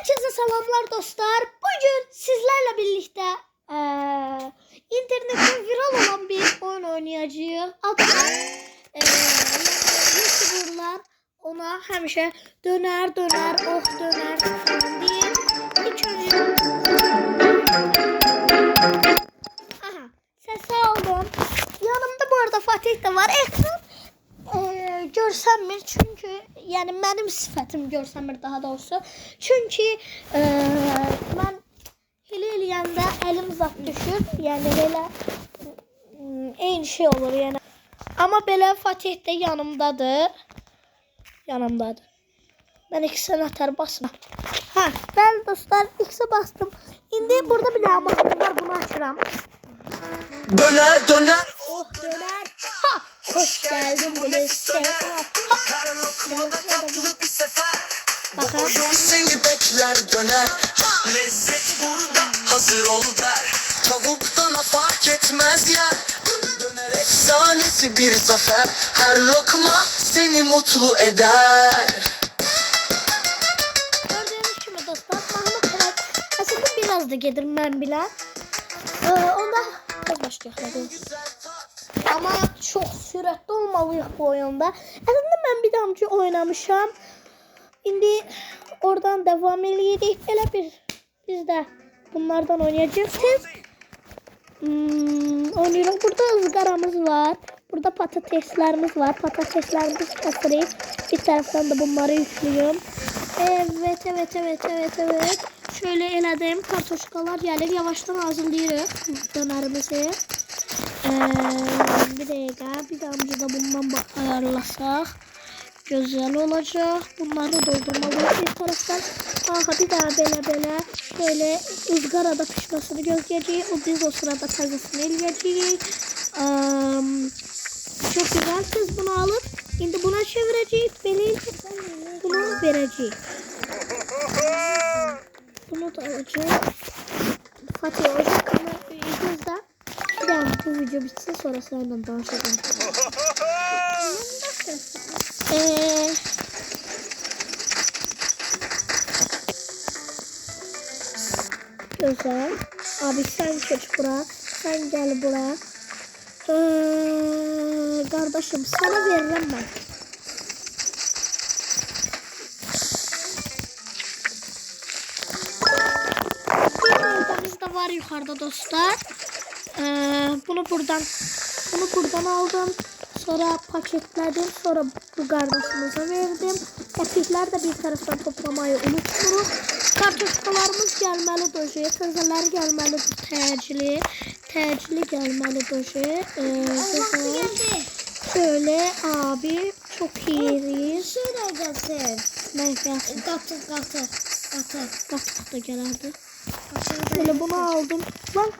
Herkese selamlar dostlar. Bugün sizlerle birlikte internette viral olan bir oyun oynayacağız. Adı YouTuber'lar ona hemşe döner oh döner falan diye. İlk önce sesi aldım. Yanımda bu arada Fatih de var. Ekran görsənmir çünkü yani benim sifətim görsənmir daha doğrusu. Çünkü ben hile eləyəndə elim zat düşür. Yani belə eyni şey olur yani. Ama belə Fatih de yanımdadır. Ben ikisini atar basma. Ben dostlar ikisi bastım. İndi burada bir daha var, bunu açıram. Döner oh döner. Hoş geldin bu liste. Bakın seni bekler döner. Lezzet burada hazır ol der. Tavuktan fark etmez yer. Döner efsanesi bir zafer. Her lokma seni mutlu eder. Gördüğünüz gibi dostlar Mahmut Kıraç aslında biraz da gedim ben bile. Onda az başlayalım. Ama çok süratli olmalıyıq bu oyunda. Aslında ben bir damcı oynamışam. İndi oradan devam edirik. Elə biz de bunlardan oynayacağız. Oynayırıq. Burada ızgaramız var. Burada patateslerimiz var. Patateslerimizi kesirik. Bir taraftan da bunları yüklüyorum. Evet. Şöyle elədim. Kartoşkalar gelir. Yavaştan hazırlayırıq dönerimizi. Bir dakika. Bir damcı da bundan ayarlasak güzel olacak. Bunları doldurmalıyız bir taraftan. Bir daha belə şöyle ızgarada pişmesini gözleyeceğiz. Biz o sırada tazesini eləyəcəyik. Çok güzel. Siz bunu alıp şimdi buna çevireceğiz. Bunu vereceğiz. Bunu da alacağız. Fatih olacak ama gözde. Bir daha bu video bitsin sonra seninle dans edelim. Güzel. Abi sen geç bura. Sen gel bura. Kardeşim sana veririm ben. Bir yolumuz da var yukarıda dostlar. Bunu buradan aldım. Sonra paketledim. Sonra bu kardeşimize verdim. Epikler de bir taraftan toplamayı unutmuyoruz. Kartoşkalarımız gelmeli doje. Tezələr gelmeli təcili gelmeli doje. Şöyle abi çok iyiyiz. Şöyle gelsin. Ne gelsin? Katı. Katık da gelirdi. Şöyle bunu aldım. Lan.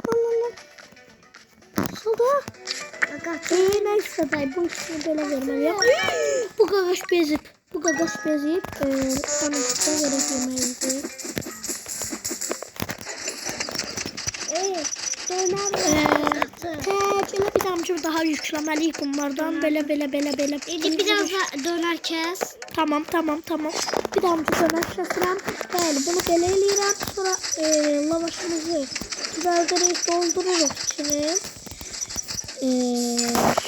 Salda. Neyse dayı bu ikisini böyle vermeliyim. Bu gagaş bezip sanatçıda verebilmeliyiz. Şöyle bir damcı daha yüklemeliyik bunlardan. Böyle. Biraz da döner kes. Tamam. Bir damcı döner kesirəm. Bəli, bunu belə eləyirəm. Sonra lavaşımızı düzəldərək doldururuq içine.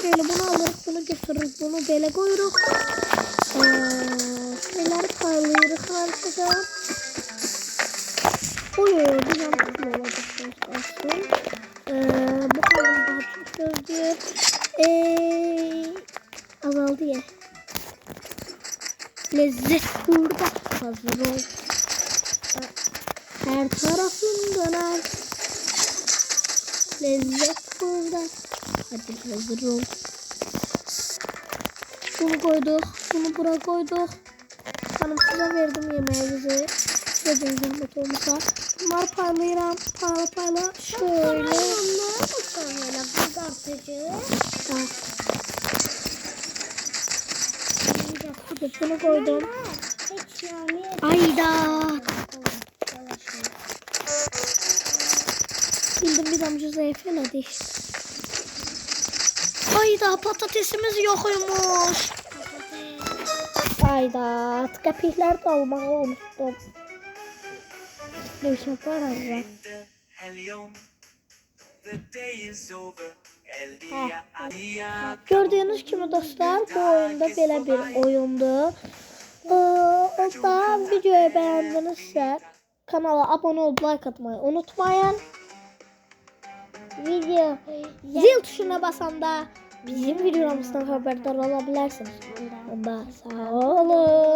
Şöyle bunu alırıq, bunu götürürük, bunu belə qoyuruq. Şeyləri paylayırıq artıq. Bir damcı olacaq dostlar. Bu kalın daha çok gözlüyor. Azaldı ya. Lezzet burada hazır ol. Her tarafın döner. Lezzet burada. Hadi hazır ol. Bunu koyduk. Bunu buraya koyduk. Hanım size verdim yemeğimizi. Gözün zahmet olmasa. Bunları paylayıram. Payla. Şöyle. Bunu koydum. Ayda. Bildim bir damcı zayıfladı. Ayda patatesimiz yokmuş. Ayda kapikler de almayı unuttum. Dövüşme var arada. Gördüğünüz kimi dostlar, bu oyunda belə bir oyundur. O da videoyu bəyəndinizsə kanala abone olub like atmayı unutmayın. Video. Zil tuşuna basanda bizim videomuzdan haberdar olabilirsiniz. Onda sağ olun.